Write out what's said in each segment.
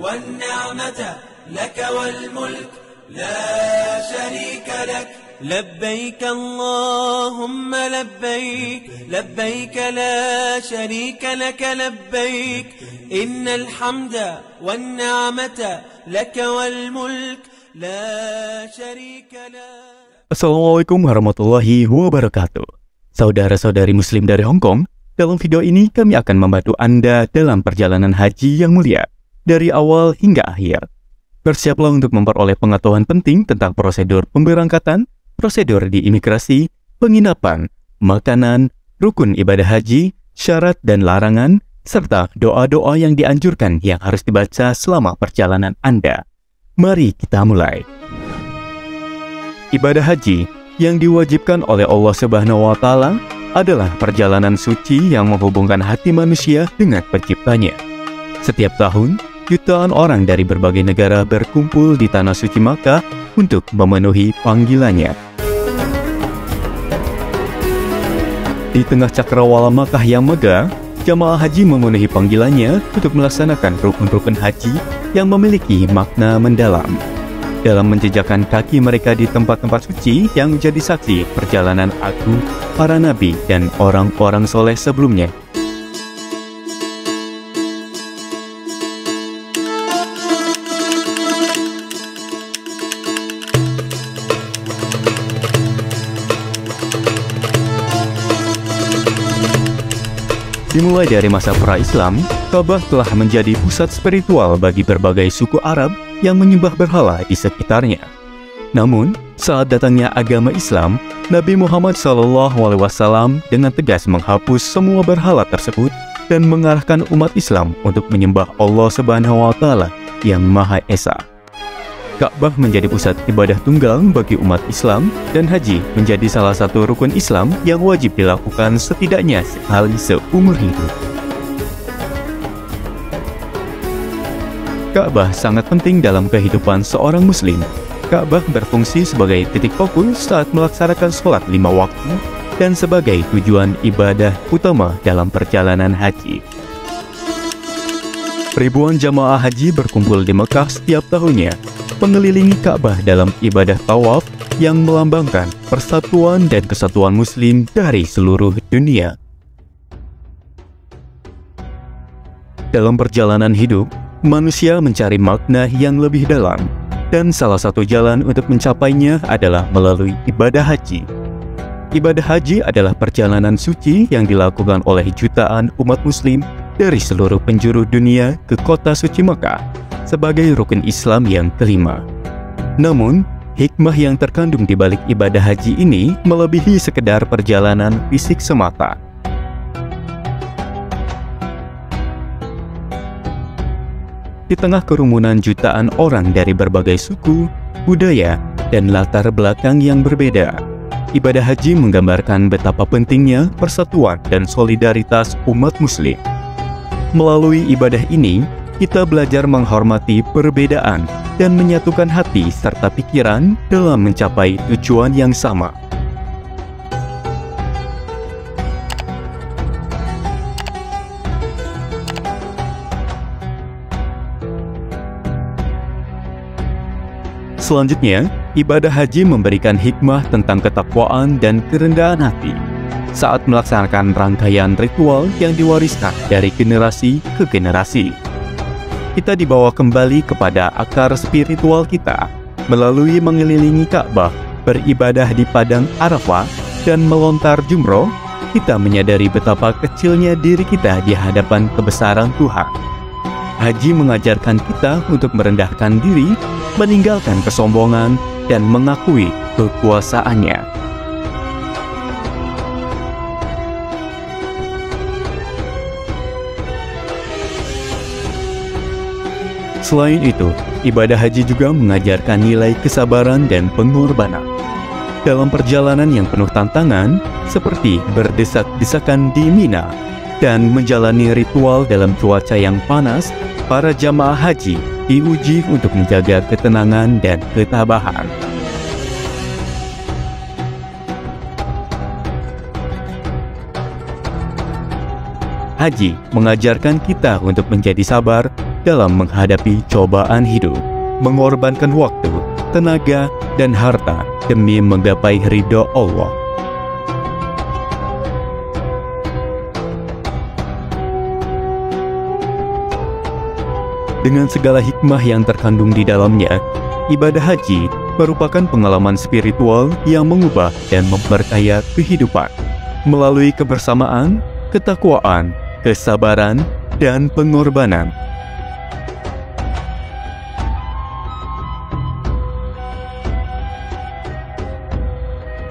والنعمة لك والملك لا شريك لك لبيك اللهم لبيك لبيك لا شريك لك لبيك إن الحمد والنعمة لك والملك لا شريك لك. Assalamualaikum warahmatullahi wabarakatuh. Saudara-saudari muslim dari Hong Kong, dalam video ini kami akan membantu Anda dalam perjalanan haji yang mulia dari awal hingga akhir. Bersiaplah untuk memperoleh pengetahuan penting tentang prosedur pemberangkatan, prosedur di imigrasi, penginapan, makanan, rukun ibadah haji, syarat dan larangan, serta doa-doa yang dianjurkan yang harus dibaca selama perjalanan Anda. Mari kita mulai. Ibadah haji yang diwajibkan oleh Allah Subhanahu wa Ta'ala adalah perjalanan suci yang menghubungkan hati manusia dengan Penciptanya. Setiap tahun, jutaan orang dari berbagai negara berkumpul di Tanah Suci Makkah untuk memenuhi panggilannya. Di tengah cakrawala Makkah yang megah, jamaah haji memenuhi panggilannya untuk melaksanakan rukun-rukun haji yang memiliki makna mendalam. Dalam menjejakkan kaki mereka di tempat-tempat suci yang menjadi saksi perjalanan agung para nabi dan orang-orang soleh sebelumnya. Dimulai dari masa pra-Islam, Ka'bah telah menjadi pusat spiritual bagi berbagai suku Arab yang menyembah berhala di sekitarnya. Namun, saat datangnya agama Islam, Nabi Muhammad SAW dengan tegas menghapus semua berhala tersebut dan mengarahkan umat Islam untuk menyembah Allah Subhanahu wa Ta'ala yang Maha Esa. Ka'bah menjadi pusat ibadah tunggal bagi umat Islam dan haji menjadi salah satu rukun Islam yang wajib dilakukan setidaknya sekali seumur hidup. Ka'bah sangat penting dalam kehidupan seorang muslim. Ka'bah berfungsi sebagai titik fokus saat melaksanakan sholat 5 waktu dan sebagai tujuan ibadah utama dalam perjalanan haji. Ribuan jamaah haji berkumpul di Mekah setiap tahunnya, mengelilingi Ka'bah dalam ibadah tawaf yang melambangkan persatuan dan kesatuan muslim dari seluruh dunia. Dalam perjalanan hidup, manusia mencari makna yang lebih dalam, dan salah satu jalan untuk mencapainya adalah melalui ibadah haji. Ibadah haji adalah perjalanan suci yang dilakukan oleh jutaan umat muslim dari seluruh penjuru dunia ke kota suci Mekah sebagai rukun Islam yang kelima. Namun, hikmah yang terkandung di balik ibadah haji ini melebihi sekedar perjalanan fisik semata. Di tengah kerumunan jutaan orang dari berbagai suku, budaya, dan latar belakang yang berbeda, ibadah haji menggambarkan betapa pentingnya persatuan dan solidaritas umat muslim. Melalui ibadah ini, kita belajar menghormati perbedaan dan menyatukan hati serta pikiran dalam mencapai tujuan yang sama. Selanjutnya, ibadah haji memberikan hikmah tentang ketakwaan dan kerendahan hati saat melaksanakan rangkaian ritual yang diwariskan dari generasi ke generasi. Kita dibawa kembali kepada akar spiritual kita melalui mengelilingi Ka'bah, beribadah di padang Arafah, dan melontar jumroh. Kita menyadari betapa kecilnya diri kita di hadapan kebesaran Tuhan. Haji mengajarkan kita untuk merendahkan diri, meninggalkan kesombongan, dan mengakui kekuasaannya. Selain itu, ibadah haji juga mengajarkan nilai kesabaran dan pengorbanan. Dalam perjalanan yang penuh tantangan, seperti berdesak-desakan di Mina, dan menjalani ritual dalam cuaca yang panas, para jamaah haji diuji untuk menjaga ketenangan dan ketabahan. Haji mengajarkan kita untuk menjadi sabar dalam menghadapi cobaan hidup, mengorbankan waktu, tenaga, dan harta demi menggapai ridho Allah. Dengan segala hikmah yang terkandung di dalamnya, ibadah haji merupakan pengalaman spiritual yang mengubah dan memperkaya kehidupan melalui kebersamaan, ketakwaan, kesabaran, dan pengorbanan.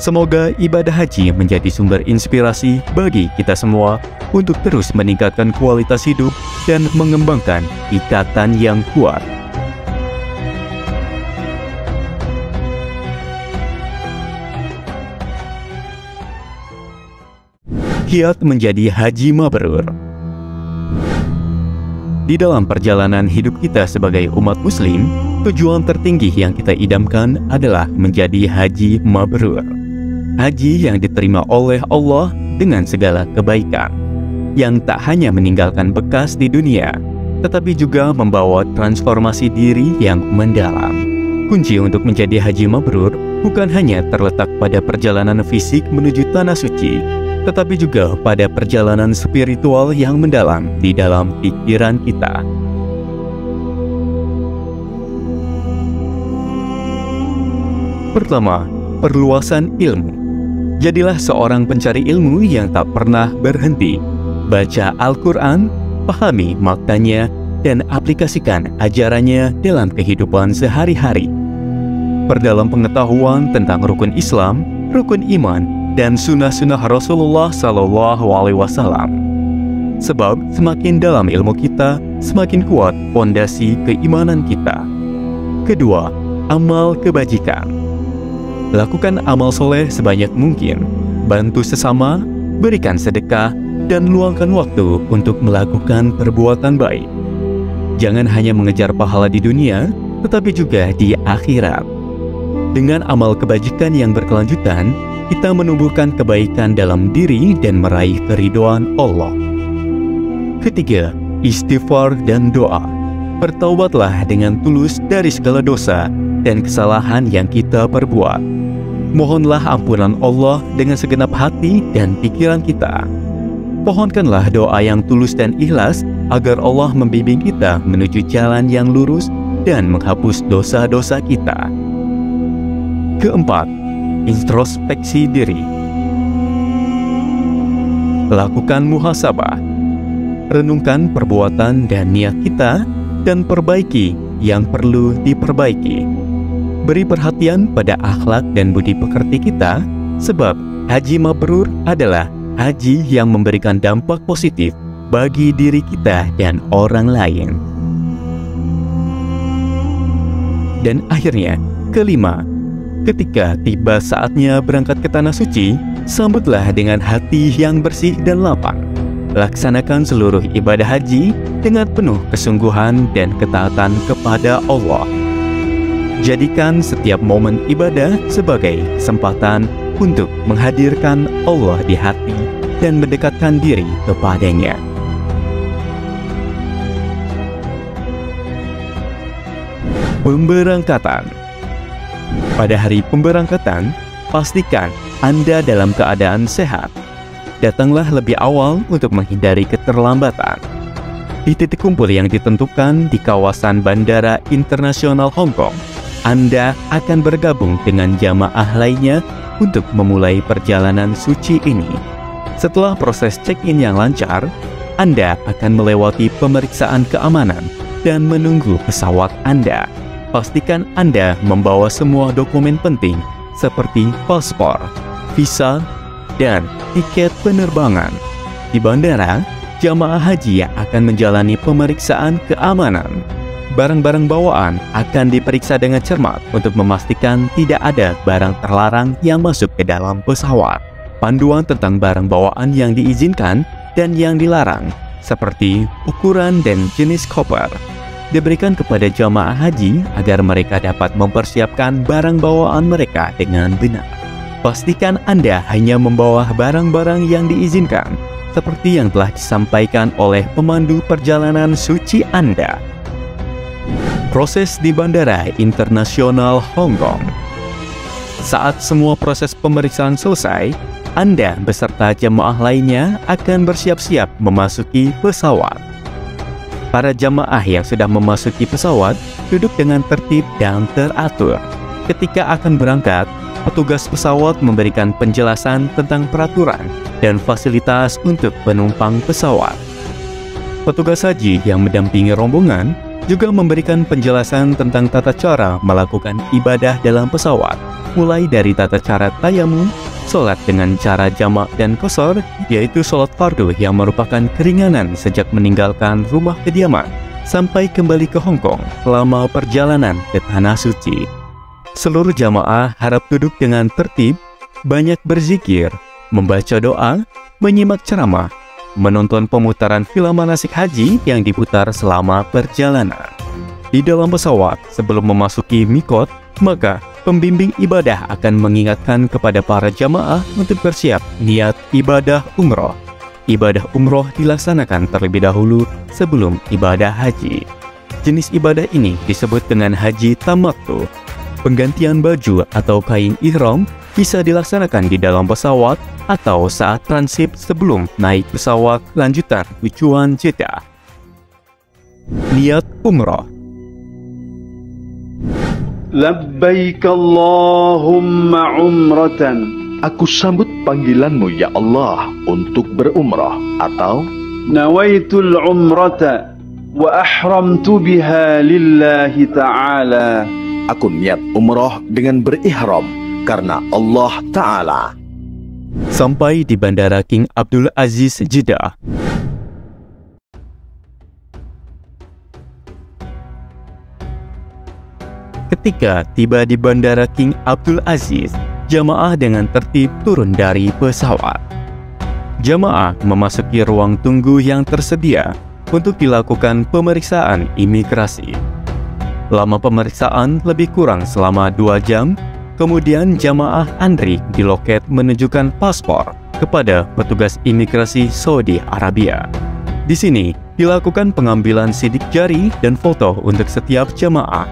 Semoga ibadah haji menjadi sumber inspirasi bagi kita semua untuk terus meningkatkan kualitas hidup dan mengembangkan ikatan yang kuat. Kiat menjadi haji mabrur. Di dalam perjalanan hidup kita sebagai umat muslim, tujuan tertinggi yang kita idamkan adalah menjadi haji mabrur. Haji yang diterima oleh Allah dengan segala kebaikan, yang tak hanya meninggalkan bekas di dunia, tetapi juga membawa transformasi diri yang mendalam. Kunci untuk menjadi haji mabrur bukan hanya terletak pada perjalanan fisik menuju tanah suci, tetapi juga pada perjalanan spiritual yang mendalam di dalam pikiran kita. Pertama, perluasan ilmu. Jadilah seorang pencari ilmu yang tak pernah berhenti. Baca Al-Quran, pahami maknanya, dan aplikasikan ajarannya dalam kehidupan sehari-hari. Perdalam pengetahuan tentang rukun Islam, rukun iman, dan sunnah-sunnah Rasulullah SAW. Sebab semakin dalam ilmu kita, semakin kuat fondasi keimanan kita. Kedua, amal kebajikan. Lakukan amal soleh sebanyak mungkin, bantu sesama, berikan sedekah, dan luangkan waktu untuk melakukan perbuatan baik. Jangan hanya mengejar pahala di dunia, tetapi juga di akhirat. Dengan amal kebajikan yang berkelanjutan, kita menumbuhkan kebaikan dalam diri dan meraih keridhaan Allah. Ketiga, istighfar dan doa. Bertaubatlah dengan tulus dari segala dosa dan kesalahan yang kita perbuat. Mohonlah ampunan Allah dengan segenap hati dan pikiran kita. Pohonkanlah doa yang tulus dan ikhlas agar Allah membimbing kita menuju jalan yang lurus dan menghapus dosa-dosa kita. Keempat, introspeksi diri. Lakukan muhasabah. Renungkan perbuatan dan niat kita dan perbaiki yang perlu diperbaiki. Beri perhatian pada akhlak dan budi pekerti kita, sebab haji mabrur adalah haji yang memberikan dampak positif bagi diri kita dan orang lain. Dan akhirnya, kelima, ketika tiba saatnya berangkat ke tanah suci, sambutlah dengan hati yang bersih dan lapang. Laksanakan seluruh ibadah haji dengan penuh kesungguhan dan ketaatan kepada Allah. Jadikan setiap momen ibadah sebagai kesempatan untuk menghadirkan Allah di hati dan mendekatkan diri kepadanya. Pemberangkatan. Pada hari pemberangkatan, pastikan Anda dalam keadaan sehat. Datanglah lebih awal untuk menghindari keterlambatan. Di titik kumpul yang ditentukan di kawasan Bandara Internasional Hong Kong, Anda akan bergabung dengan jamaah lainnya untuk memulai perjalanan suci ini. Setelah proses check-in yang lancar, Anda akan melewati pemeriksaan keamanan dan menunggu pesawat Anda. Pastikan Anda membawa semua dokumen penting seperti paspor, visa, dan tiket penerbangan. Di bandara, jamaah haji akan menjalani pemeriksaan keamanan. Barang-barang bawaan akan diperiksa dengan cermat untuk memastikan tidak ada barang terlarang yang masuk ke dalam pesawat. Panduan tentang barang bawaan yang diizinkan dan yang dilarang, seperti ukuran dan jenis koper, diberikan kepada jamaah haji agar mereka dapat mempersiapkan barang bawaan mereka dengan benar. Pastikan Anda hanya membawa barang-barang yang diizinkan, seperti yang telah disampaikan oleh pemandu perjalanan suci Anda. Proses di Bandara Internasional Hong Kong. Saat semua proses pemeriksaan selesai, Anda beserta jamaah lainnya akan bersiap-siap memasuki pesawat. Para jamaah yang sudah memasuki pesawat duduk dengan tertib dan teratur. Ketika akan berangkat, petugas pesawat memberikan penjelasan tentang peraturan dan fasilitas untuk penumpang pesawat. Petugas haji yang mendampingi rombongan juga memberikan penjelasan tentang tata cara melakukan ibadah dalam pesawat, mulai dari tata cara tayamum, sholat dengan cara jamak dan qashar, yaitu sholat fardu yang merupakan keringanan sejak meninggalkan rumah kediaman, sampai kembali ke Hong Kong selama perjalanan ke Tanah Suci. Seluruh jamaah harap duduk dengan tertib, banyak berzikir, membaca doa, menyimak ceramah, menonton pemutaran film manasik haji yang diputar selama perjalanan. Di dalam pesawat, sebelum memasuki mikot, maka pembimbing ibadah akan mengingatkan kepada para jamaah untuk bersiap niat ibadah umroh. Ibadah umroh dilaksanakan terlebih dahulu sebelum ibadah haji. Jenis ibadah ini disebut dengan haji tamattu. Penggantian baju atau kain ihram bisa dilaksanakan di dalam pesawat atau saat transit sebelum naik pesawat lanjutan tujuan Jeddah. Niat umroh. Labbaik Allahumma umratan. Aku sambut panggilanmu ya Allah untuk berumrah. Atau Nawaitul umrata wa ahramtu biha lillahi ta'ala. aku niat umrah dengan berihram karena Allah Ta'ala. Sampai di Bandara King Abdul Aziz Jeddah. Ketika tiba di Bandara King Abdul Aziz, jamaah dengan tertib turun dari pesawat. Jamaah memasuki ruang tunggu yang tersedia untuk dilakukan pemeriksaan imigrasi. Lama pemeriksaan lebih kurang selama 2 jam, kemudian jamaah antri di loket menunjukkan paspor kepada petugas imigrasi Saudi Arabia. Di sini dilakukan pengambilan sidik jari dan foto untuk setiap jamaah.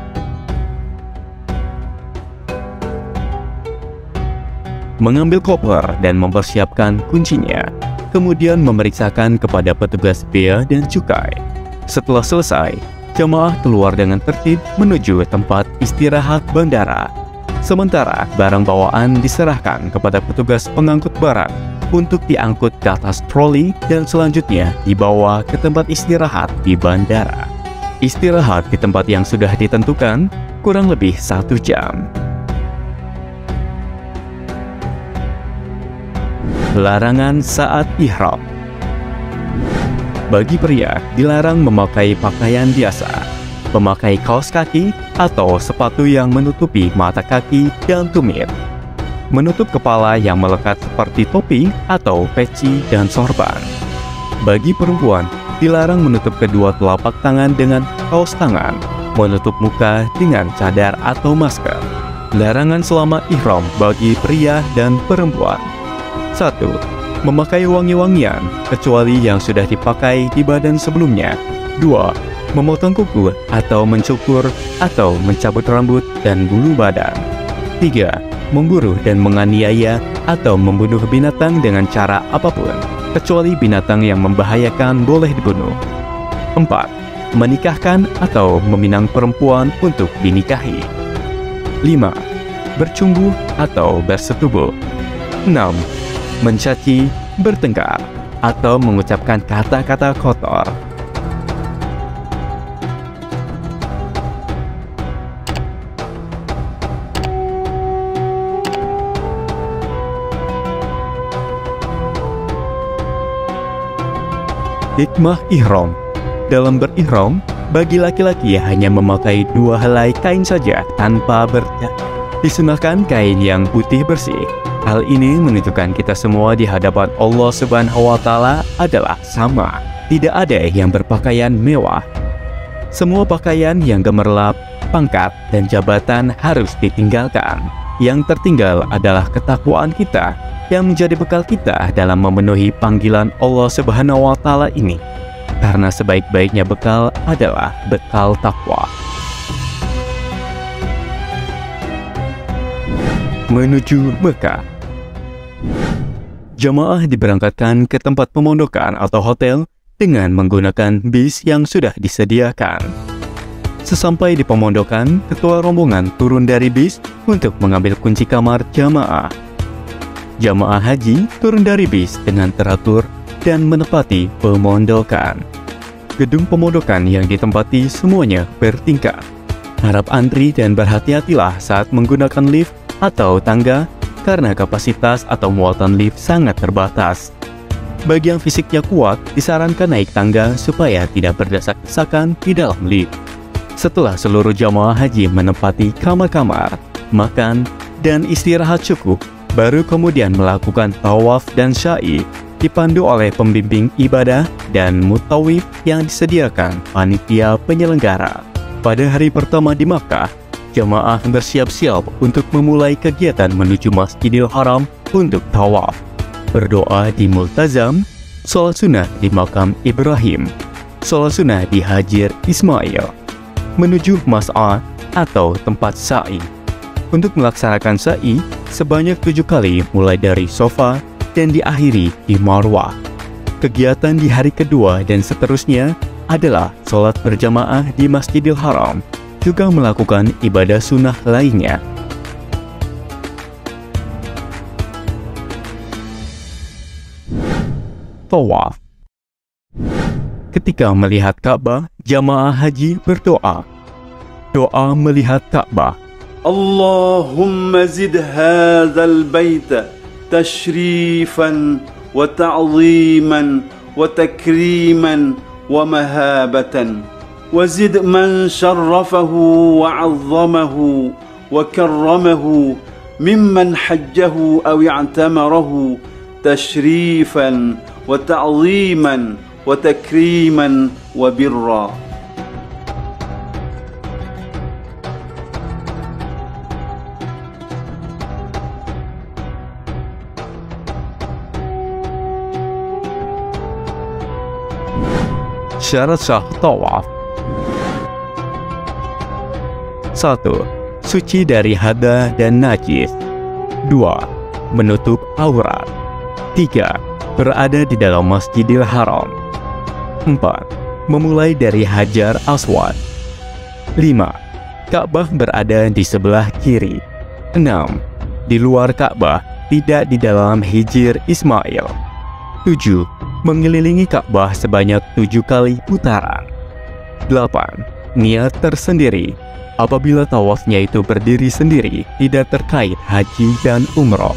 Mengambil koper dan mempersiapkan kuncinya, kemudian memeriksakan kepada petugas bea dan cukai. Setelah selesai, jamaah keluar dengan tertib menuju tempat istirahat bandara. Sementara barang bawaan diserahkan kepada petugas pengangkut barang untuk diangkut ke atas troli dan selanjutnya dibawa ke tempat istirahat di bandara. Istirahat di tempat yang sudah ditentukan kurang lebih 1 jam. Larangan saat ihram. Bagi pria, dilarang memakai pakaian biasa, memakai kaos kaki atau sepatu yang menutupi mata kaki dan tumit, menutup kepala yang melekat seperti topi atau peci dan sorban. Bagi perempuan, dilarang menutup kedua telapak tangan dengan kaos tangan, menutup muka dengan cadar atau masker. Larangan selama ihram bagi pria dan perempuan. 1. Memakai wangi-wangian, kecuali yang sudah dipakai di badan sebelumnya. 2. Memotong kuku atau mencukur atau mencabut rambut dan bulu badan. 3. Memburu dan menganiaya atau membunuh binatang dengan cara apapun, kecuali binatang yang membahayakan boleh dibunuh. 4. Menikahkan atau meminang perempuan untuk dinikahi. 5. Bercumbu atau bersetubuh. 6. Mencaci, bertengkar, atau mengucapkan kata-kata kotor. Hikmah ihram. Dalam berihram, bagi laki-laki hanya memakai 2 helai kain saja tanpa berjahit. Disunahkan kain yang putih bersih. Hal ini menunjukkan kita semua di hadapan Allah Subhanahu wa Ta'ala adalah sama. Tidak ada yang berpakaian mewah. Semua pakaian yang gemerlap, pangkat, dan jabatan harus ditinggalkan. Yang tertinggal adalah ketakwaan kita yang menjadi bekal kita dalam memenuhi panggilan Allah Subhanahu wa Ta'ala ini. Karena sebaik-baiknya bekal adalah bekal takwa. menuju Mekah. Jamaah diberangkatkan ke tempat pemondokan atau hotel dengan menggunakan bis yang sudah disediakan. Sesampai di pemondokan, ketua rombongan turun dari bis untuk mengambil kunci kamar jamaah. Jamaah haji turun dari bis dengan teratur dan menepati pemondokan. Gedung pemondokan yang ditempati semuanya bertingkat. Harap antri dan berhati-hatilah saat menggunakan lift atau tangga karena kapasitas atau muatan lift sangat terbatas. Bagi yang fisiknya kuat, disarankan naik tangga supaya tidak berdesak-desakan di dalam lift. Setelah seluruh jamaah haji menempati kamar-kamar, makan, dan istirahat cukup, baru kemudian melakukan tawaf dan sa'i, dipandu oleh pembimbing ibadah dan mutawif yang disediakan panitia penyelenggara. Pada hari pertama di Makkah, jamaah bersiap-siap untuk memulai kegiatan menuju Masjidil Haram untuk tawaf, berdoa di Multazam, sholat sunnah di makam Ibrahim, sholat sunnah di Hajir Ismail, menuju Mas'ah atau tempat sa'i. Untuk melaksanakan sa'i sebanyak 7 kali mulai dari Sofa dan diakhiri di Marwah. Kegiatan di hari kedua dan seterusnya adalah sholat berjamaah di Masjidil Haram, juga melakukan ibadah sunnah lainnya. Tawaf. Ketika melihat Ka'bah, jamaah haji berdoa. Doa melihat Ka'bah. Allahumma zid hadzal baita تشريفا وتعظيما وتكريما ومهابة وزد من شرفه وعظمه وكرمه ممن حجه أو اعتمره تشريفا وتعظيما وتكريما وبرا. Syarat sah tawaf. 1. Suci dari hadas dan najis. 2. Menutup aurat. 3. Berada di dalam Masjidil Haram. 4. Memulai dari Hajar Aswad. 5. Ka'bah berada di sebelah kiri. 6. Di luar Ka'bah, tidak di dalam Hijir Ismail. 7. Mengelilingi Ka'bah sebanyak 7 kali putaran. 8. Niat tersendiri. Apabila tawafnya itu berdiri sendiri, tidak terkait haji dan umroh.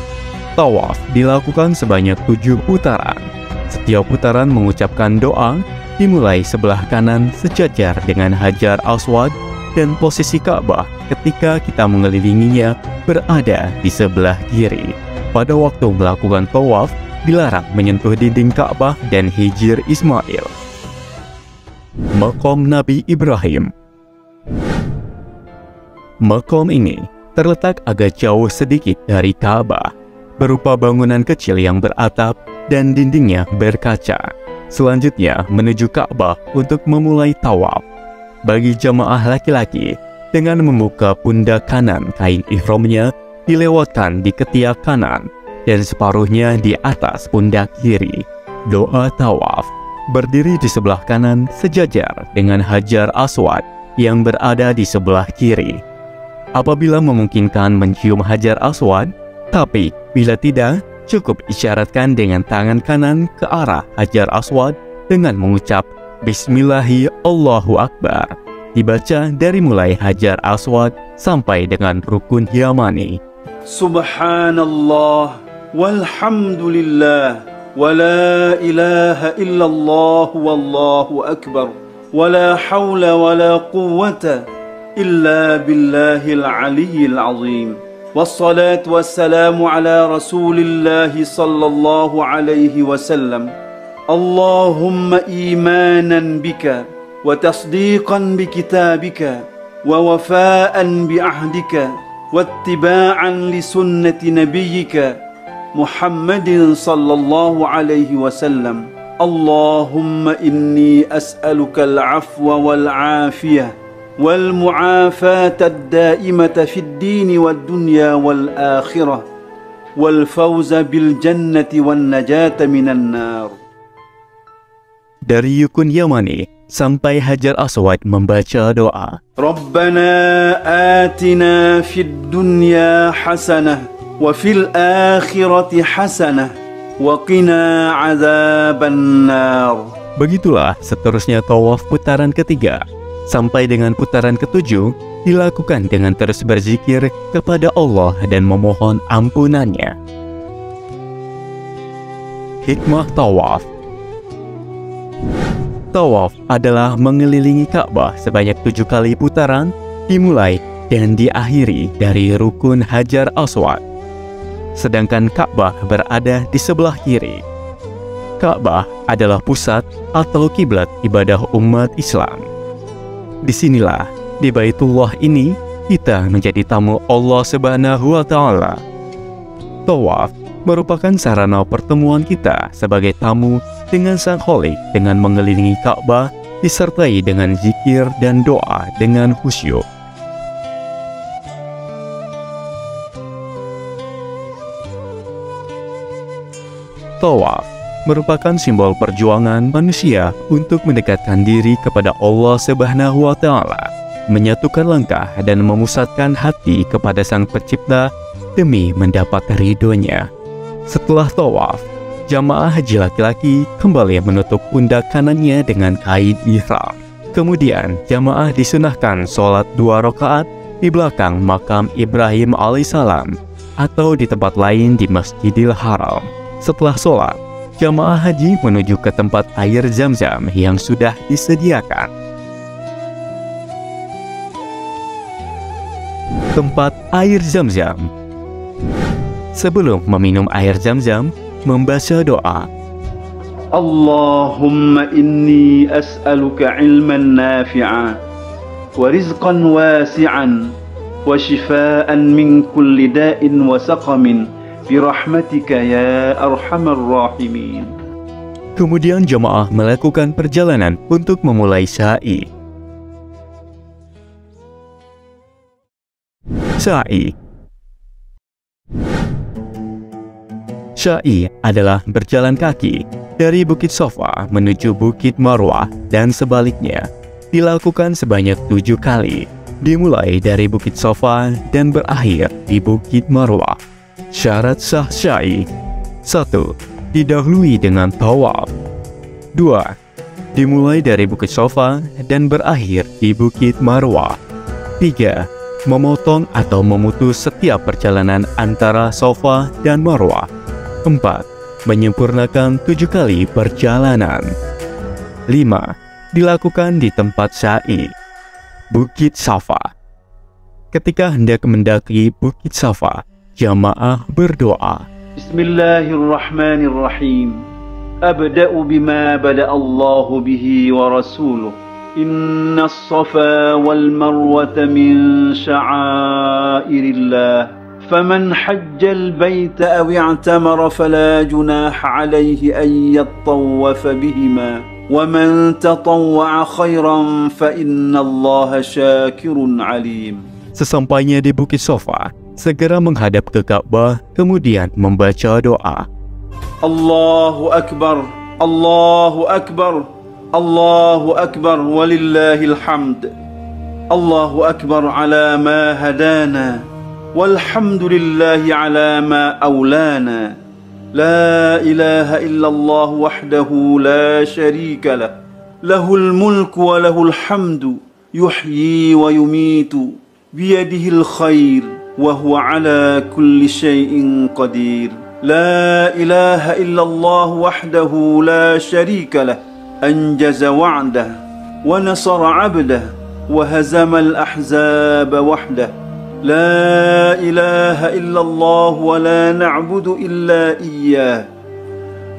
Tawaf dilakukan sebanyak 7 putaran. Setiap putaran mengucapkan doa, dimulai sebelah kanan sejajar dengan Hajar Aswad, dan posisi Ka'bah ketika kita mengelilinginya berada di sebelah kiri. Pada waktu melakukan tawaf, dilarang menyentuh dinding Ka'bah dan Hijir Ismail. Makom Nabi Ibrahim. Makom ini terletak agak jauh sedikit dari Ka'bah, berupa bangunan kecil yang beratap dan dindingnya berkaca. Selanjutnya menuju Ka'bah untuk memulai tawaf. Bagi jamaah laki-laki, dengan membuka pundak kanan kain ihramnya dilewatkan di ketiak kanan dan separuhnya di atas pundak kiri. Doa tawaf. Berdiri di sebelah kanan sejajar dengan Hajar Aswad yang berada di sebelah kiri. Apabila memungkinkan mencium Hajar Aswad, tapi bila tidak, cukup isyaratkan dengan tangan kanan ke arah Hajar Aswad dengan mengucap Bismillahi Allahu Akbar. Dibaca dari mulai Hajar Aswad sampai dengan Rukun Yamani. Subhanallah walhamdulillah wa la ilaha illallah wallahu akbar wa la hawla wa la quwwata illa billahil aliyyil azim. Wassalatu wassalamu ala rasulillahi sallallahu alaihi wasallam. Allahumma imanan bika wa tasdiqan bi kitabika wa wafa'an bi ahdika wa ittiba'an li sunnati nabiyyika Muhammadin sallallahu alaihi wasallam. Allahumma inni as'aluka al-afwa wal afiyah والمعافاة الدائمة في الدين والدنيا والآخرة والفوز بالجنة والنجاة من النار. Dari Yukun Yamani sampai Hajar Aswad membaca doa, Rabbana atina fid dunya hasanah wa fil akhirati hasanah wa qina azaban nar. Begitulah seterusnya tawaf putaran ketiga. Sampai dengan putaran ketujuh dilakukan dengan terus berzikir kepada Allah dan memohon ampunannya. Hikmah tawaf. Tawaf adalah mengelilingi Ka'bah sebanyak 7 kali putaran, dimulai dan diakhiri dari rukun Hajar Aswad. Sedangkan Ka'bah berada di sebelah kiri. Ka'bah adalah pusat atau kiblat ibadah umat Islam. Disinilah, di Baitullah ini, kita menjadi tamu Allah Subhanahu wa Ta'ala. Tawaf merupakan sarana pertemuan kita sebagai tamu dengan Sang Khalik dengan mengelilingi Ka'bah disertai dengan zikir dan doa dengan khusyuk. Tawaf merupakan simbol perjuangan manusia untuk mendekatkan diri kepada Allah Subhanahu wa Ta'ala, menyatukan langkah dan memusatkan hati kepada Sang Pencipta demi mendapat ridhonya. Setelah tawaf, jamaah haji laki-laki kembali menutup pundak kanannya dengan kain ihram. Kemudian jamaah disunahkan sholat 2 rakaat di belakang makam Ibrahim alaihissalam atau di tempat lain di Masjidil Haram. Setelah sholat, jamaah haji menuju ke tempat air Zam-Zam yang sudah disediakan. Tempat air Zam-Zam. Sebelum meminum air Zam-Zam, membaca doa, Allahumma inni as'aluka ilman nafi'an wa rizqan wasi'an wa shifaan min kulli da'in wa saqamin birahmatika ya arhamar rahimin. Kemudian jamaah melakukan perjalanan untuk memulai sa'i. Sa'i. Sa'i adalah berjalan kaki dari Bukit Safa menuju Bukit Marwah dan sebaliknya. Dilakukan sebanyak 7 kali, dimulai dari Bukit Safa dan berakhir di Bukit Marwah. Syarat sah sa'i: 1. Didahului dengan tawaf. 2. Dimulai dari Bukit Safa dan berakhir di Bukit Marwah. 3. Memotong atau memutus setiap perjalanan antara Safa dan Marwah. 4. Menyempurnakan 7 kali perjalanan. 5. Dilakukan di tempat sa'i. Bukit Safa. Ketika hendak mendaki Bukit Safa, jamaah berdoa, Bismillahirrahmanirrahim. Abda'u bima bada'allahu bihi wa rasuluh. Inna as-safa wal marwata min sya'airillah. فمن حج البيت أو اعتمر فلا جناح عليه أن يطوف بهما ومن تطوع خيرا فإن الله شاكر عليم. Sesampainya di Bukit Safa, segera menghadap ke Ka'bah, kemudian membaca doa, Allahu Akbar, Allahu Akbar, Allahu Akbar, walillahil hamd. Allahu Akbar ala ma hadana. والحمد لله على ما أولانا لا إله إلا الله وحده لا شريك له له الملك وله الحمد يحيي ويميت بيده الخير وهو على كل شيء قدير لا إله إلا الله وحده لا شريك له أنجز وعده ونصر عبده وهزم الأحزاب وحده لا إله إلا الله ولا نعبد إلا إياه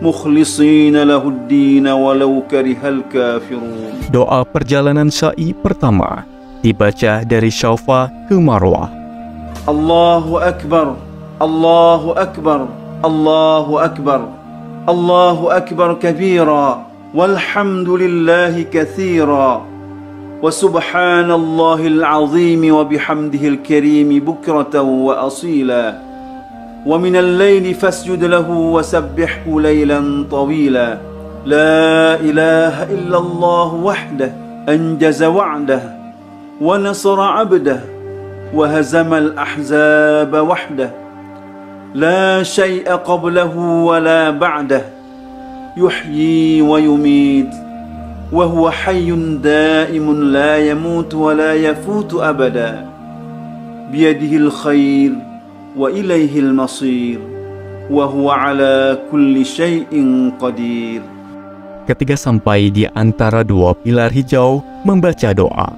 مخلصين له الدين ولو كره الكافرون. Doa perjalanan sa'i pertama dibaca dari Safa ke Marwah. Allahu Akbar, Allahu Akbar, Allahu Akbar, Allahu Akbar kabira, walhamdulillahi kathira, وسبحان الله العظيم وبحمده الكريم بكرة وأصيلا ومن الليل فاسجد له وسبحه ليلا طويلا لا إله إلا الله وحده أنجز وعده ونصر عبده وهزم الأحزاب وحده لا شيء قبله ولا بعده يحيي ويميت وهو حي دائم لا يموت ولا يفوت أبدا بيده الخير وإليه المصير وهو على كل شيء قدير. Ketika sampai di antara dua pilar hijau, membaca doa.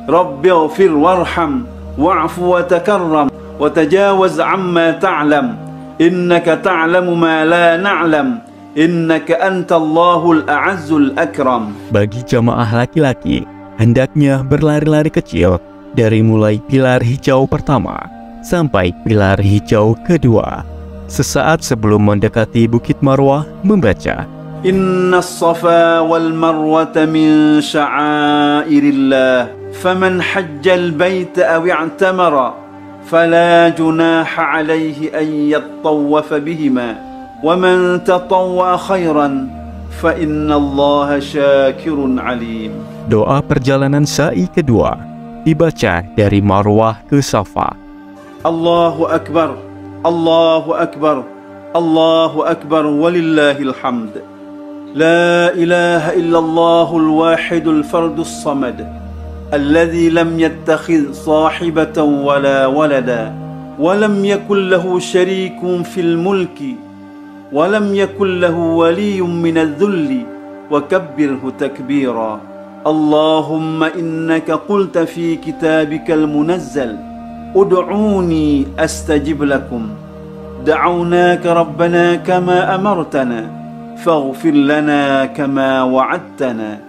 Rabbi ighfir warham wa'fu wa takarram wa tajawaz amma ta'lam innaka ta'lamu ma la na'lam innaka antallahul a'azzul akram. Bagi jamaah laki-laki, hendaknya berlari-lari kecil dari mulai pilar hijau pertama sampai pilar hijau kedua. Sesaat sebelum mendekati Bukit Marwah, membaca Inna as-safa wal marwata min sya'airillah faman hajjal baita aw i'tamara fala junaha alayhi an yattawwafa bihima wa man tatawwa khairan fa innallaha syakirun alim. Doa perjalanan sa'i kedua dibaca dari Marwah ke Safa. Allahu akbar, Allahu akbar, Allahu akbar walillahil hamd. لا إله إلا الله الواحد الفرد الصمد الذي لم يتخذ صاحبة ولا ولدا ولم يكن له شريك في الملك ولم يكن له ولي من الذل وكبره تكبيرا. اللهم إنك قلت في كتابك المنزل ادعوني أستجب لكم دعوناك ربنا كما أمرتنا فاغفر لنا كما وعدتنا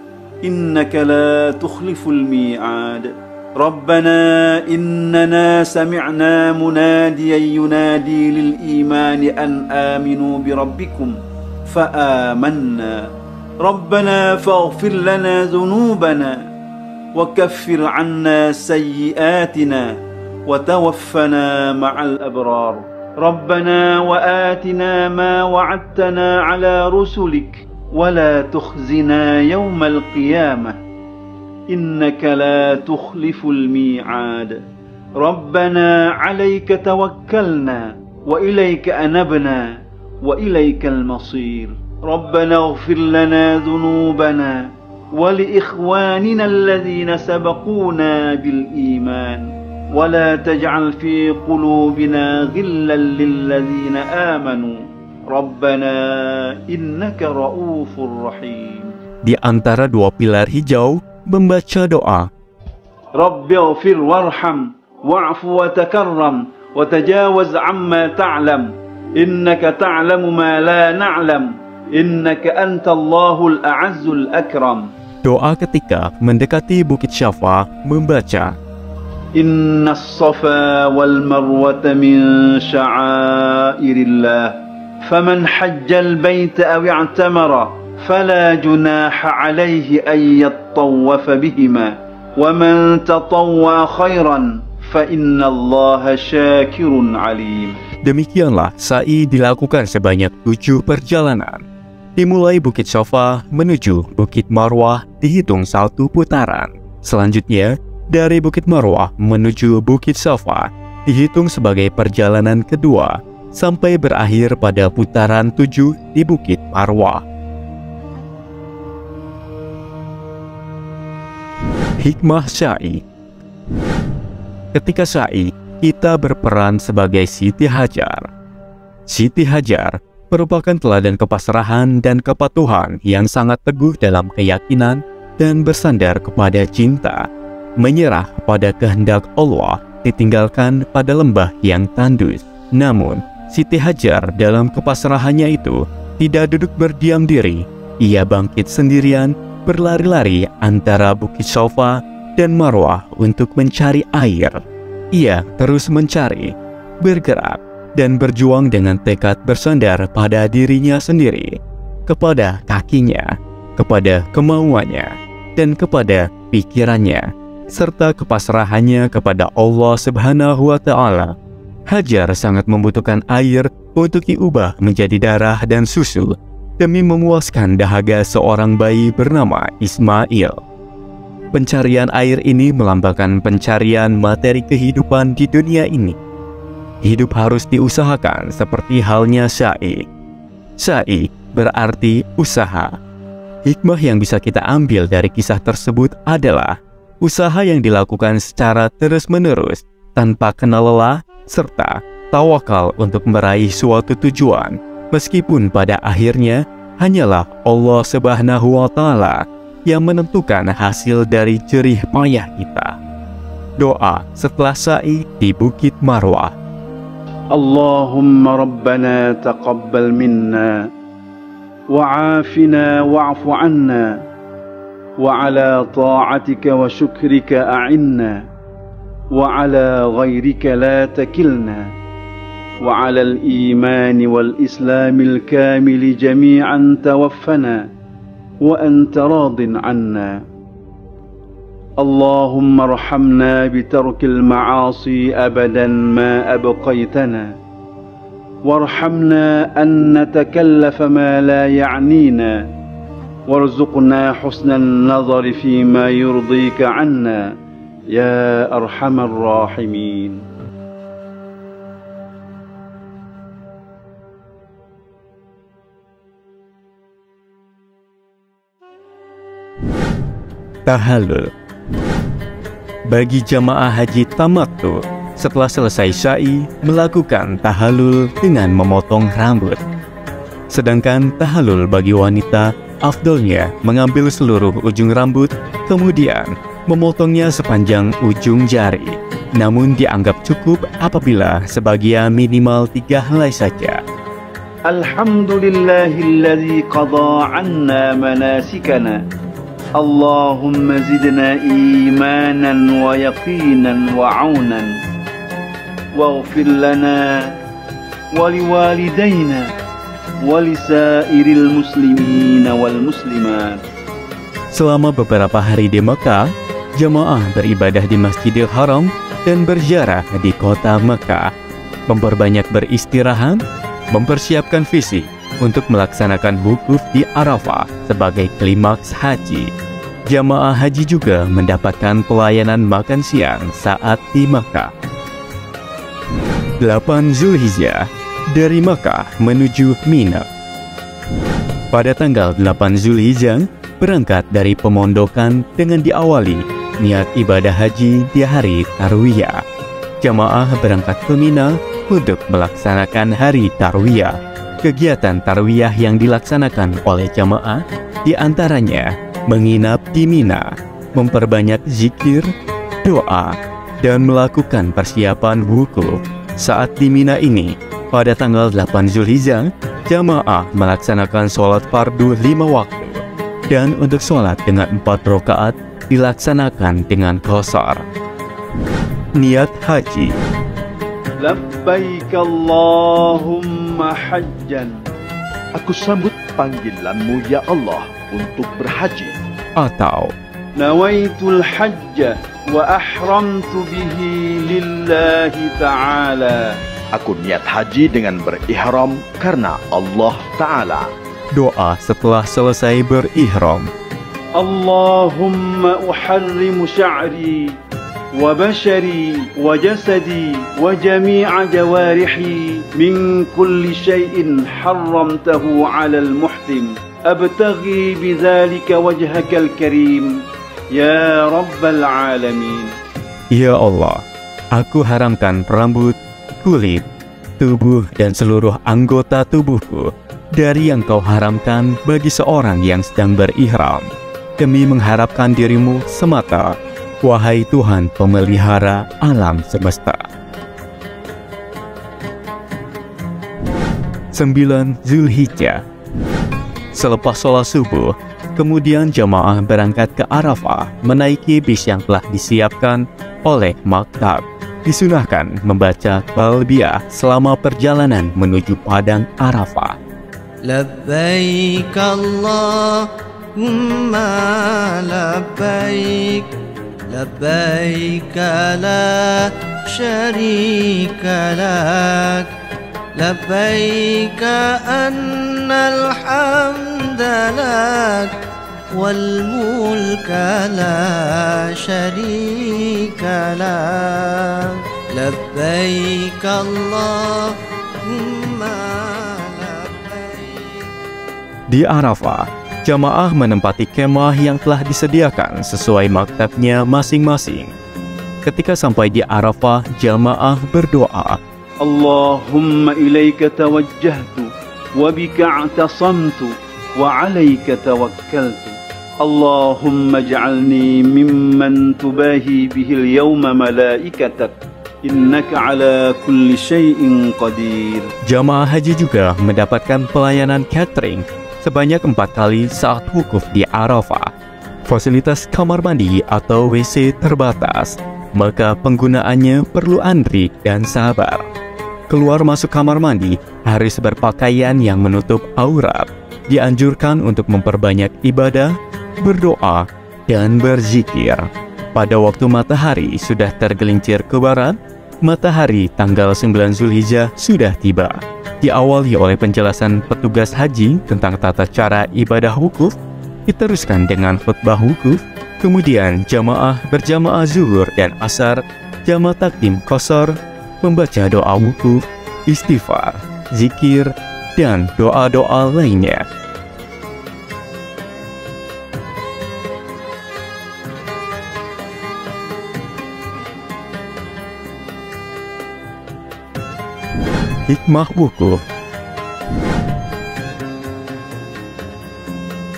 إنك لا تخلف الميعاد. ربنا إننا سمعنا مناديا ينادي للإيمان أن آمنوا بربكم فآمنا ربنا فاغفر لنا ذنوبنا وكفر عنا سيئاتنا وتوفنا مع الأبرار. ربنا وآتنا ما وعدتنا على رسلك ولا تخزنا يوم القيامة إنك لا تخلف الميعاد. ربنا عليك توكلنا وإليك أنبنا وإليك المصير. ربنا اغفر لنا ذنوبنا ولإخواننا الذين سبقونا بالإيمان ولا تجعل في قلوبنا غلا للذين آمنوا ربنا إنك رؤوف رحيم. Di antara dua pilar hijau, membaca doa رب اغفر وارحم واعف وتكرم وتجاوز عما تعلم إنك تعلم ما لا نعلم إنك أنت الله الأعز الأكرم. Doa ketika mendekati Bukit Syafa, membaca إن الصفا والمروة من شعائر الله فمن حج البيت أو اعتمر فلا جناح عليه أن يطوف بهما ومن تطوع خيرا فإن الله شاكر عليم. Demikianlah sa'i dilakukan sebanyak 7 perjalanan. Dimulai Bukit Syafa menuju Bukit Marwah dihitung 1 putaran. Selanjutnya, dari Bukit Marwah menuju Bukit Syafa dihitung sebagai perjalanan kedua sampai berakhir pada putaran 7 di Bukit Marwah. Hikmah sa'i. Ketika sa'i, kita berperan sebagai Siti Hajar. Siti Hajar merupakan teladan kepasrahan dan kepatuhan yang sangat teguh dalam keyakinan dan bersandar kepada cinta. Menyerah pada kehendak Allah, ditinggalkan pada lembah yang tandus. Namun, Siti Hajar dalam kepasrahannya itu tidak duduk berdiam diri. Ia bangkit sendirian, berlari-lari antara Bukit Syafa dan Marwah untuk mencari air. Ia terus mencari, bergerak, dan berjuang dengan tekad bersandar pada dirinya sendiri, kepada kakinya, kepada kemauannya. dan kepada pikirannya, serta kepasrahannya kepada Allah Subhanahu wa Ta'ala. Hajar sangat membutuhkan air untuk diubah menjadi darah dan susu demi memuaskan dahaga seorang bayi bernama Ismail. Pencarian air ini melambangkan pencarian materi kehidupan di dunia ini. Hidup harus diusahakan seperti halnya sa'i. Sa'i berarti usaha. Hikmah yang bisa kita ambil dari kisah tersebut adalah usaha yang dilakukan secara terus-menerus tanpa kenal lelah, serta tawakal untuk meraih suatu tujuan, meskipun pada akhirnya hanyalah Allah Subhanahu wa Ta'ala yang menentukan hasil dari jerih payah kita. Doa setelah sa'i di Bukit Marwah. Allahumma Rabbana taqabbal minna wa'afina wa'fu anna wa ala ta'atika wa syukrika a'inna wa ala ghairika la takilna wa ala al-iman wal islamil kamil jami'an tawaffana wa anta radin anna. اللهم ارحمنا بترك المعاصي أبدا ما أبقيتنا وارحمنا أن نتكلف ما لا يعنينا وارزقنا حسن النظر فيما يرضيك عنا يا أرحم الراحمين. Tahallul. Bagi jamaah haji tamattu, setelah selesai sa'i, melakukan tahallul dengan memotong rambut. Sedangkan tahallul bagi wanita, afdolnya mengambil seluruh ujung rambut, kemudian memotongnya sepanjang ujung jari. Namun dianggap cukup apabila sebagian minimal 3 helai saja. Alhamdulillahilladzi qada 'anna manasikana. Allahumma zidna imanan wa yaqinan wa 'aunan waghfir lana wa liwalidayna wa lisairil muslimina wal muslimat. Selama beberapa hari di Mekah, jamaah beribadah di Masjidil Haram dan berziarah di kota Mekah, memperbanyak beristirahat, mempersiapkan fisik untuk melaksanakan wukuf di Arafah sebagai klimaks haji. Jamaah haji juga mendapatkan pelayanan makan siang saat di Makkah. 8 Zulhijjah, dari Makkah menuju Mina. Pada tanggal 8 Zulhijjah, berangkat dari pemondokan dengan diawali niat ibadah haji di hari Tarwiyah. Jamaah berangkat ke Mina untuk melaksanakan hari Tarwiyah. Kegiatan Tarwiyah yang dilaksanakan oleh jamaah diantaranya menginap di Mina, memperbanyak zikir, doa, dan melakukan persiapan wukuf. Saat di Mina ini, pada tanggal 8 Zulhijjah, jamaah melaksanakan sholat fardu 5 waktu, dan untuk sholat dengan 4 rakaat dilaksanakan dengan qashar. Niat haji. Labbaik Allahumma hajjan. Aku sambut panggilanmu ya Allah untuk berhaji. Atau Nawaitul hajja wa ahramtu bihi lillahi ta'ala. Aku niat haji dengan berihram karena Allah Ta'ala. doa setelah selesai berihram. Allahumma uharrimu sya'ri wa bashari wa jasadi wa jami'a jawarihi min kulli syai'in harramtahu 'alal muhrim abtaghi bidzalika wajhakal karim ya rabbal alamin. Ya Allah, aku haramkan rambut, kulit, tubuh dan seluruh anggota tubuhku dari yang kau haramkan bagi seorang yang sedang berihram, demi mengharapkan dirimu semata, wahai Tuhan pemelihara alam semesta. 9 Zulhijjah. Selepas sholat subuh, kemudian jamaah berangkat ke Arafah menaiki bis yang telah disiapkan oleh maktab. Disunahkan membaca talbiyah selama perjalanan menuju padang Arafah. Labbaik لبيك لبيك لا شريك لك لبيك أن الحمد لك والملك لا شريك لك لبيك اللهم لبيك. Di Arafah, jamaah menempati kemah yang telah disediakan sesuai maktabnya masing-masing. Ketika sampai di Arafah, jamaah berdoa, Allahumma ilaika tawajjahtu wa bika i'tasamtu wa 'alaika tawakkaltu. Allahumma ij'alni mimman tubahi bihil yawma malaikatak innaka 'ala kulli syai'in qadir. Jamaah haji juga mendapatkan pelayanan catering sebanyak 4 kali saat wukuf di Arafah. Fasilitas kamar mandi atau WC terbatas, maka penggunaannya perlu antri dan sabar. Keluar masuk kamar mandi harus berpakaian yang menutup aurat. Dianjurkan untuk memperbanyak ibadah, berdoa, dan berzikir. Pada waktu matahari sudah tergelincir ke barat, matahari tanggal 9 Zulhijjah sudah tiba. Diawali oleh penjelasan petugas haji tentang tata cara ibadah wukuf, diteruskan dengan khutbah wukuf, kemudian jamaah berjamaah zuhur dan asar, jamaah takdim qashar, membaca doa wukuf, istighfar, zikir, dan doa-doa lainnya. Hikmah wukuf.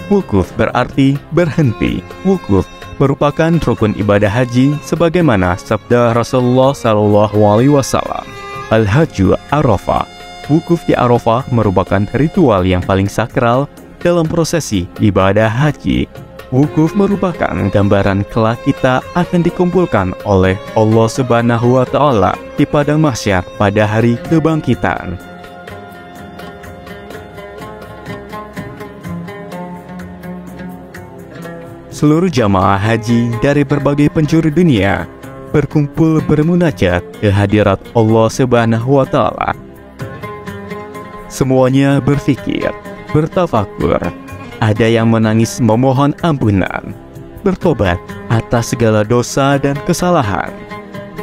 Wukuf berarti berhenti. Wukuf merupakan rukun ibadah haji sebagaimana sabda Rasulullah SAW. Al-Hajju Arafah. Wukuf di Arafah merupakan ritual yang paling sakral dalam prosesi ibadah haji. Wukuf merupakan gambaran kelak kita akan dikumpulkan oleh Allah Subhanahu wa Ta'ala di padang mahsyar pada hari kebangkitan. Seluruh jamaah haji dari berbagai penjuru dunia berkumpul bermunajat ke hadirat Allah Subhanahu wa Ta'ala. Semuanya berfikir, bertafakur. Ada yang menangis memohon ampunan, bertobat atas segala dosa dan kesalahan.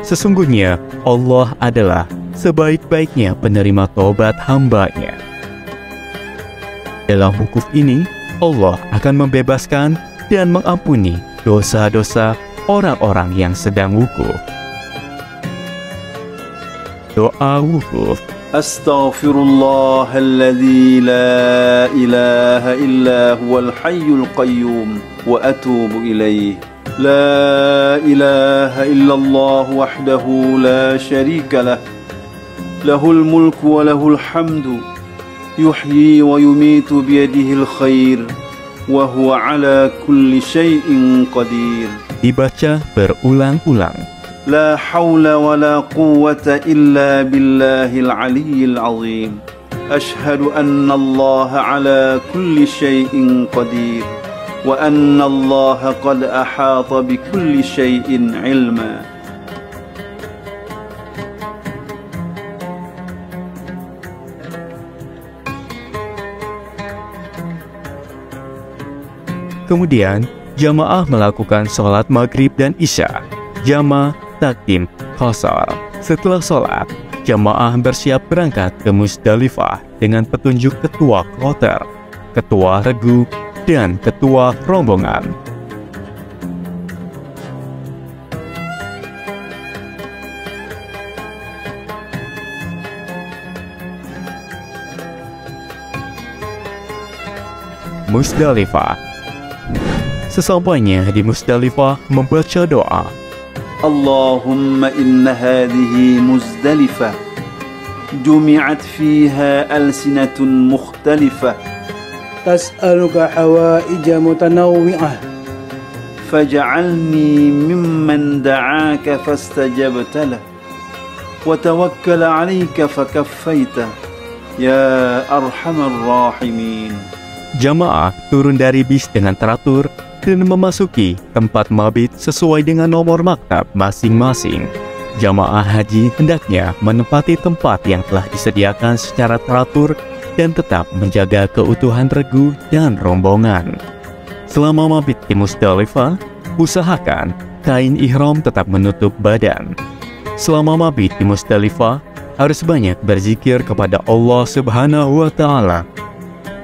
Sesungguhnya Allah adalah sebaik-baiknya penerima tobat hamba-Nya. Dalam wukuf ini, Allah akan membebaskan dan mengampuni dosa-dosa orang-orang yang sedang wukuf. Doa wukuf. Astaghfirullahalladzi la ilaha illa huwal hayyul qayyum wa atubu ilaih. La ilaha illallah wahdahu la syarika lah. Lahul mulku wa lahul hamdu. Yuhyi wa yumitu biyadihil khair. Wa huwa ala kulli syai'in qadir. Dibaca berulang-ulang. لا حول ولا قوة إلا بالله العلي العظيم أشهد أن الله على كل شيء قدير وأن الله قد أحاط بكل شيء علما. Kemudian jamaah melakukan sholat maghrib dan isya, jamaah takdim qashar. Setelah sholat, jamaah bersiap berangkat ke Musdalifah dengan petunjuk ketua kloter, ketua regu, dan ketua rombongan. Musdalifah. Sesampainya di Musdalifah, membaca doa. Allahumma inna hadhihi Muzdalifah jumi'at fiha alsinatun mukhtalifah tas'aluka hawaija mutanawwi'ah faj'alni mimman da'aka fastajabta lah wa tawakkala 'alayka fakaffayta ya arhamar rahimin. Jamaah turun dari bis dengan teratur dan memasuki tempat mabit sesuai dengan nomor maktab masing-masing. Jamaah haji hendaknya menempati tempat yang telah disediakan secara teratur dan tetap menjaga keutuhan regu dan rombongan. Selama mabit di Musdalifah, usahakan kain ihram tetap menutup badan. Selama mabit di Musdalifah, harus banyak berzikir kepada Allah Subhanahu wa Ta'ala.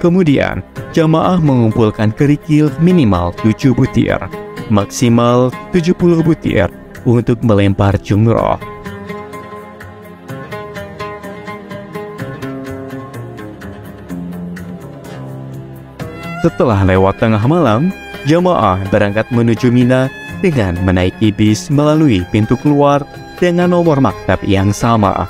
Kemudian, jamaah mengumpulkan kerikil minimal 7 butir, maksimal 70 butir untuk melempar jumroh. Setelah lewat tengah malam, jamaah berangkat menuju Mina dengan menaiki bis melalui pintu keluar dengan nomor maktab yang sama.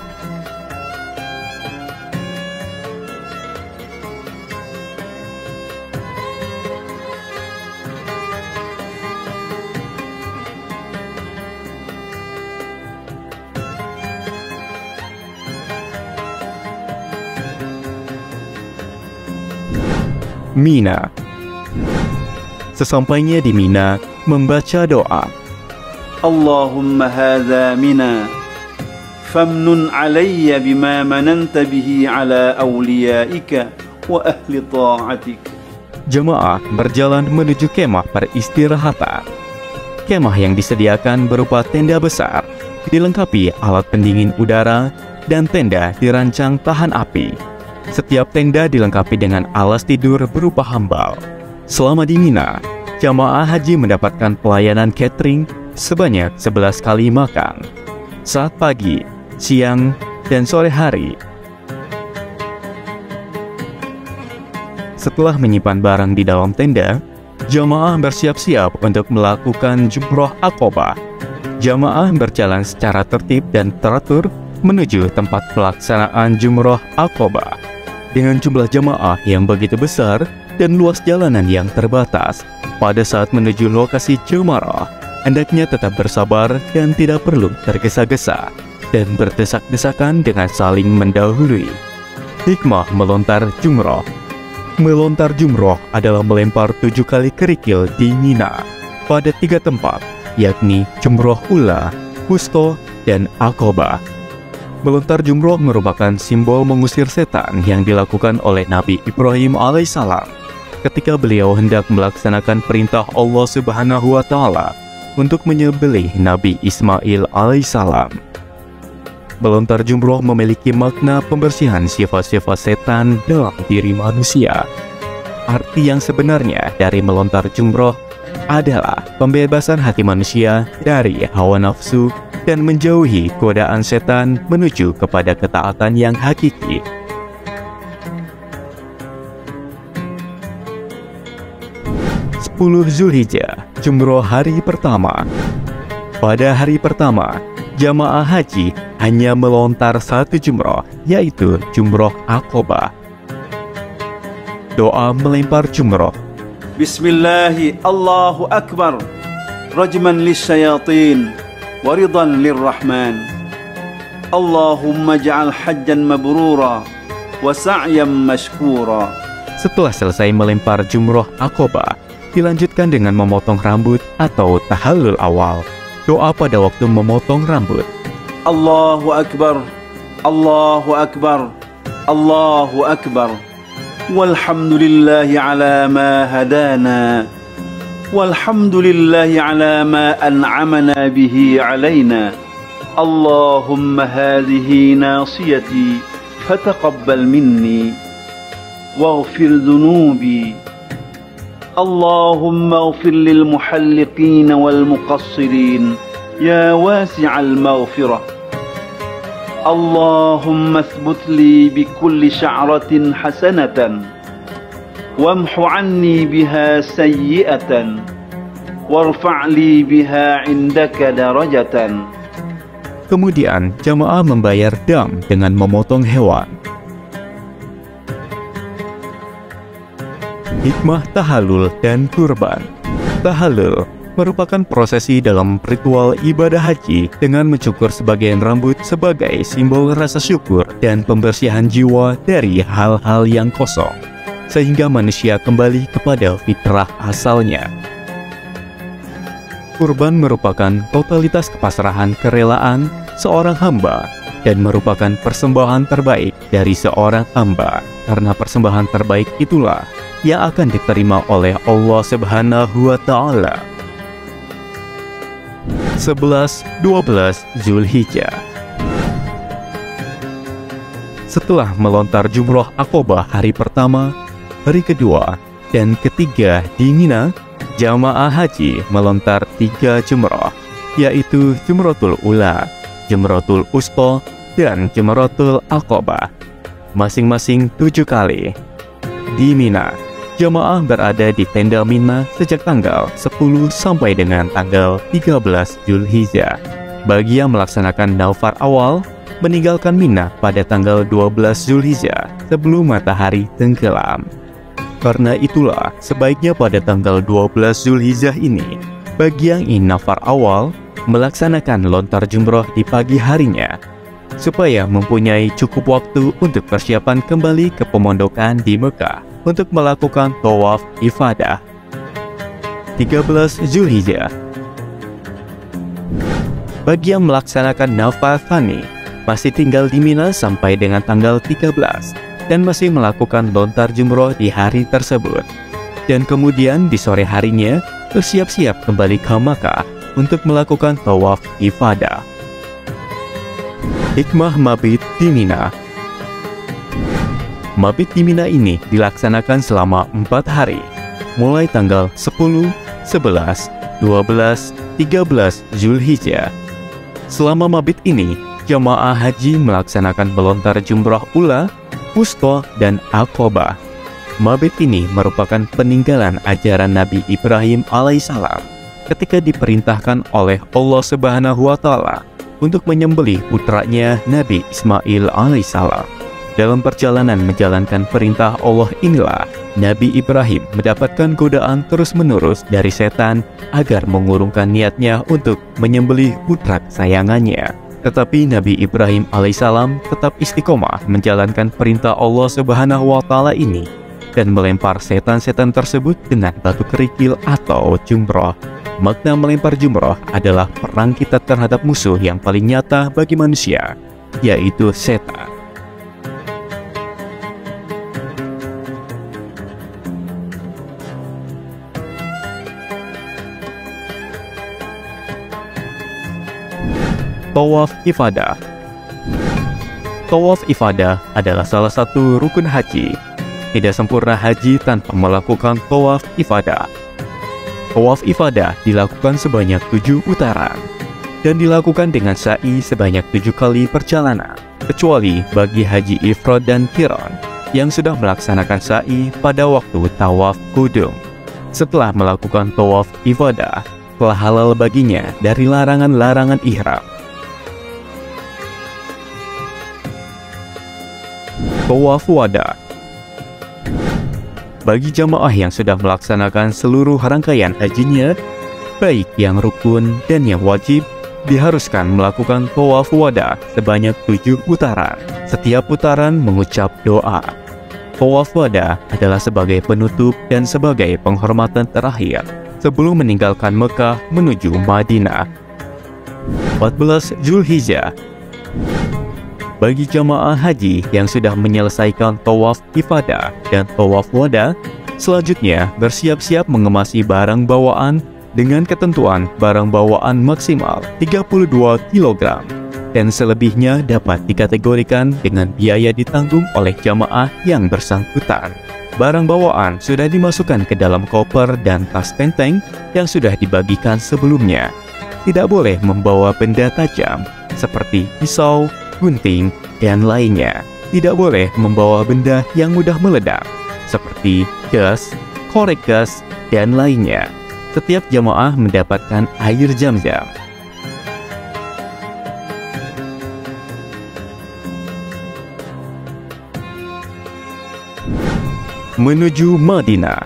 Mina. Sesampainya di Mina, membaca doa. Allahumma hadha Mina famnun alayya bima mananta bihi ala awliyaika wa ahli ta'atik. Jemaah berjalan menuju kemah peristirahatan. Kemah yang disediakan berupa tenda besar, dilengkapi alat pendingin udara, dan tenda dirancang tahan api. Setiap tenda dilengkapi dengan alas tidur berupa hambal. Selama di Mina, jamaah haji mendapatkan pelayanan catering sebanyak 11 kali makan, saat pagi, siang, dan sore hari. Setelah menyimpan barang di dalam tenda, jamaah bersiap-siap untuk melakukan jumroh Aqobah. Jamaah berjalan secara tertib dan teratur menuju tempat pelaksanaan jumroh Aqobah. Dengan jumlah jamaah yang begitu besar dan luas jalanan yang terbatas, pada saat menuju lokasi jumrah, hendaknya tetap bersabar dan tidak perlu tergesa-gesa dan berdesak-desakan dengan saling mendahului. Hikmah melontar jumrah. Melontar jumrah adalah melempar 7 kali kerikil di Mina pada 3 tempat, yakni jumrah ula, wusto, dan Aqobah. Melontar jumroh merupakan simbol mengusir setan yang dilakukan oleh Nabi Ibrahim alaihissalam ketika beliau hendak melaksanakan perintah Allah Subhanahu wa Ta'ala untuk menyembelih Nabi Ismail alaihissalam. Melontar jumroh memiliki makna pembersihan sifat-sifat setan dalam diri manusia. Arti yang sebenarnya dari melontar jumroh adalah pembebasan hati manusia dari hawa nafsu dan menjauhi godaan setan menuju kepada ketaatan yang hakiki. Zulhijjah, jumroh hari pertama. Pada hari pertama, jamaah haji hanya melontar 1 jumroh, yaitu jumroh Aqobah. Doa melempar jumroh. Bismillahi Allahu Akbar rajman lisyayatin waridan lirrahman. Allahumma ja'al hajjan mabrura wa sa'yan mashkura. Setelah selesai melempar jumroh Aqobah, dilanjutkan dengan memotong rambut atau tahallul awal. Doa pada waktu memotong rambut. Allahu Akbar, Allahu Akbar, Allahu Akbar. Walhamdulillahi ala ma hadana. Walhamdulillahi ala ma an'amana bihi alayna. Allahumma hadhihi nasiyati fataqabbal minni waghfir dhunubi. Allahumma ighfir lil muhalliqin wal muqassirin ya wasi'al maghfirah. Allahumma athbut li bi kulli sya'ratin hasanatan wamhu anni biha sayyi'atan warfa' li biha indaka darajatan. Kemudian jamaah membayar dam dengan memotong hewan. Hikmah tahallul dan kurban. Tahallul merupakan prosesi dalam ritual ibadah haji dengan mencukur sebagian rambut sebagai simbol rasa syukur dan pembersihan jiwa dari hal-hal yang kosong. sehingga manusia kembali kepada fitrah asalnya. Kurban merupakan totalitas kepasrahan kerelaan seorang hamba dan merupakan persembahan terbaik dari seorang hamba, karena persembahan terbaik itulah yang akan diterima oleh Allah Subhanahu wa Ta'ala. 11-12 Zulhijjah. Setelah melontar jumroh Aqobah hari pertama, hari kedua, dan ketiga di Mina, jamaah haji melontar 3 jumroh, yaitu Jumratul Ula, Jumratul Wusta, dan Jumratul Aqobah, masing-masing 7 kali. Di Mina, jamaah berada di tenda Mina sejak tanggal 10 sampai dengan tanggal 13 Zulhijjah. Bagi yang melaksanakan naufar awal, meninggalkan Mina pada tanggal 12 Zulhijjah sebelum matahari tenggelam. Karena itulah, sebaiknya pada tanggal 12 Zulhijjah ini, bagi yang ingin nafar awal, melaksanakan lontar jumroh di pagi harinya, supaya mempunyai cukup waktu untuk persiapan kembali ke pemondokan di Mekah untuk melakukan tawaf ifadah. 13 Zulhijjah. Bagi yang melaksanakan nafar thani, masih tinggal di Mina sampai dengan tanggal 13 dan masih melakukan lontar jumroh di hari tersebut, dan kemudian di sore harinya bersiap-siap kembali ke Makkah untuk melakukan tawaf ifadah. Hikmah mabit di Mina. Mabit di Mina ini dilaksanakan selama 4 hari, mulai tanggal 10, 11, 12, 13 Zulhijjah. Selama mabit ini, jamaah haji melaksanakan melontar jumrah ula, wusta, dan aqobah. Mabit ini merupakan peninggalan ajaran Nabi Ibrahim alaihissalam ketika diperintahkan oleh Allah Subhanahu wa Ta'ala untuk menyembelih putranya Nabi Ismail alaihissalam. Dalam perjalanan menjalankan perintah Allah inilah Nabi Ibrahim mendapatkan godaan terus-menerus dari setan agar mengurungkan niatnya untuk menyembelih putra kesayangannya. Tetapi Nabi Ibrahim alaihissalam tetap istiqomah menjalankan perintah Allah Subhanahu wa Ta'ala ini dan melempar setan-setan tersebut dengan batu kerikil atau jumroh. Makna melempar jumroh adalah perang kita terhadap musuh yang paling nyata bagi manusia, yaitu setan. Tawaf ifadah. Tawaf ifadah adalah salah satu rukun haji. Tidak sempurna haji tanpa melakukan tawaf ifadah. Tawaf ifadah dilakukan sebanyak 7 putaran dan dilakukan dengan sa'i sebanyak 7 kali perjalanan, kecuali bagi haji ifrad dan qiran yang sudah melaksanakan sa'i pada waktu tawaf qudum. Setelah melakukan tawaf ifadah, telah halal baginya dari larangan-larangan ihram. Tawaf wada. Bagi jamaah yang sudah melaksanakan seluruh rangkaian hajinya, baik yang rukun dan yang wajib, diharuskan melakukan tawaf wada sebanyak 7 putaran. Setiap putaran mengucap doa. Tawaf wada adalah sebagai penutup dan sebagai penghormatan terakhir sebelum meninggalkan Mekah menuju Madinah. 14 Zulhijjah. Bagi jamaah haji yang sudah menyelesaikan tawaf ifadah dan tawaf wada, selanjutnya bersiap-siap mengemasi barang bawaan dengan ketentuan barang bawaan maksimal 32 kg dan selebihnya dapat dikategorikan dengan biaya ditanggung oleh jamaah yang bersangkutan. Barang bawaan sudah dimasukkan ke dalam koper dan tas tenteng yang sudah dibagikan sebelumnya. Tidak boleh membawa benda tajam seperti pisau, gunting, dan lainnya. Tidak boleh membawa benda yang mudah meledak seperti gas, korek gas, dan lainnya. Setiap jamaah mendapatkan air zam-zam. Menuju Madinah.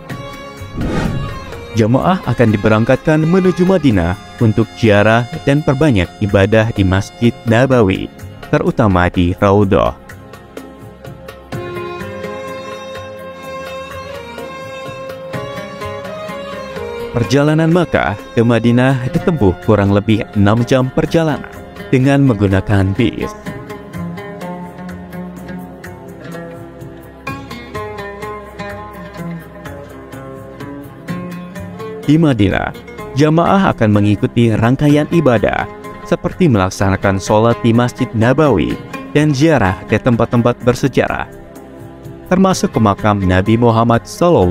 Jamaah akan diberangkatkan menuju Madinah untuk ziarah dan perbanyak ibadah di Masjid Nabawi, terutama di Raudhah. Perjalanan Makkah ke Madinah ditempuh kurang lebih 6 jam perjalanan dengan menggunakan bis. Di Madinah, jamaah akan mengikuti rangkaian ibadah seperti melaksanakan sholat di Masjid Nabawi dan ziarah ke tempat-tempat bersejarah, termasuk ke makam Nabi Muhammad SAW.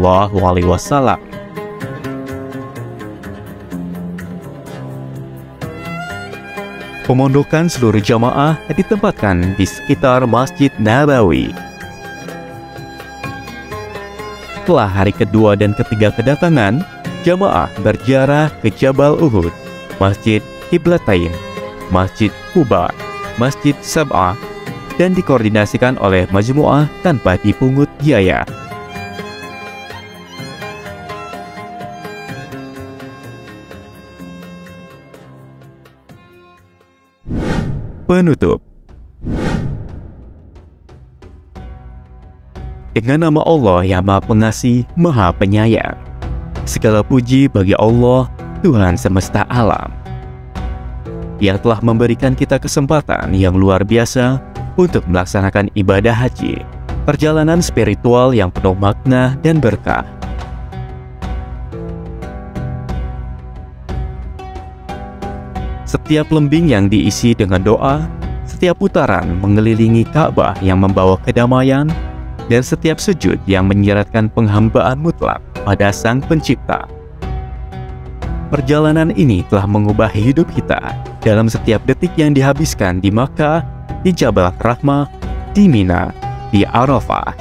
Pemondokan seluruh jamaah ditempatkan di sekitar Masjid Nabawi. Setelah hari kedua dan ketiga kedatangan, jamaah berziarah ke Jabal Uhud, Masjid Qiblatain, Masjid Quba, Masjid Sab'ah, dan dikoordinasikan oleh majmu'ah tanpa dipungut biaya. Penutup. Dengan nama Allah yang Maha Pengasih, Maha Penyayang. Segala puji bagi Allah, Tuhan semesta alam, yang telah memberikan kita kesempatan yang luar biasa untuk melaksanakan ibadah haji, perjalanan spiritual yang penuh makna dan berkah. Setiap lembing yang diisi dengan doa, setiap putaran mengelilingi Ka'bah yang membawa kedamaian, dan setiap sujud yang menyiratkan penghambaan mutlak pada Sang Pencipta. Perjalanan ini telah mengubah hidup kita dalam setiap detik yang dihabiskan di Makkah, di Jabal Rahmah, di Mina, di Arafah.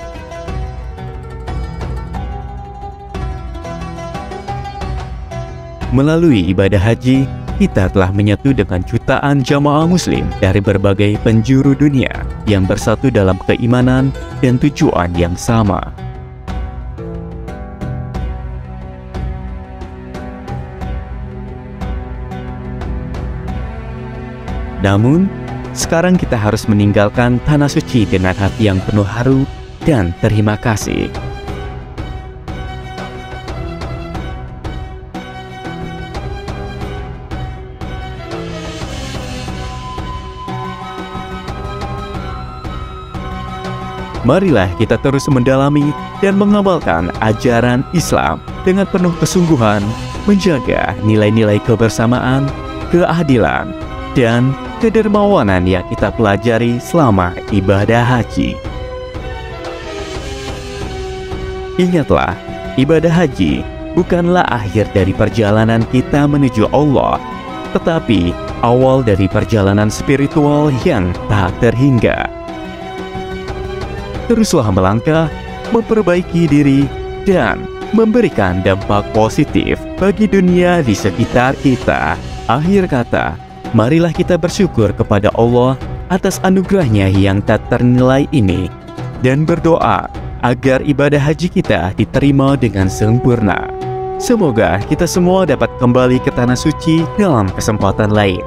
Melalui ibadah haji, kita telah menyatu dengan jutaan jamaah muslim dari berbagai penjuru dunia yang bersatu dalam keimanan dan tujuan yang sama. Namun, sekarang kita harus meninggalkan tanah suci dengan hati yang penuh haru dan terima kasih. Marilah kita terus mendalami dan mengamalkan ajaran Islam dengan penuh kesungguhan, menjaga nilai-nilai kebersamaan, keadilan, dan kedermawanan yang kita pelajari selama ibadah haji. Ingatlah, ibadah haji bukanlah akhir dari perjalanan kita menuju Allah, tetapi awal dari perjalanan spiritual yang tak terhingga. Teruslah melangkah, memperbaiki diri, dan memberikan dampak positif bagi dunia di sekitar kita. Akhir kata, marilah kita bersyukur kepada Allah atas anugerahnya yang tak ternilai ini, dan berdoa agar ibadah haji kita diterima dengan sempurna. Semoga kita semua dapat kembali ke tanah suci dalam kesempatan lain.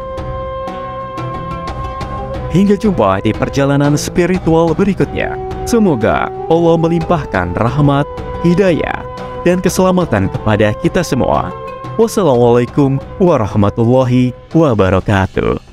Hingga jumpa di perjalanan spiritual berikutnya. Semoga Allah melimpahkan rahmat, hidayah, dan keselamatan kepada kita semua. Wassalamualaikum warahmatullahi wabarakatuh.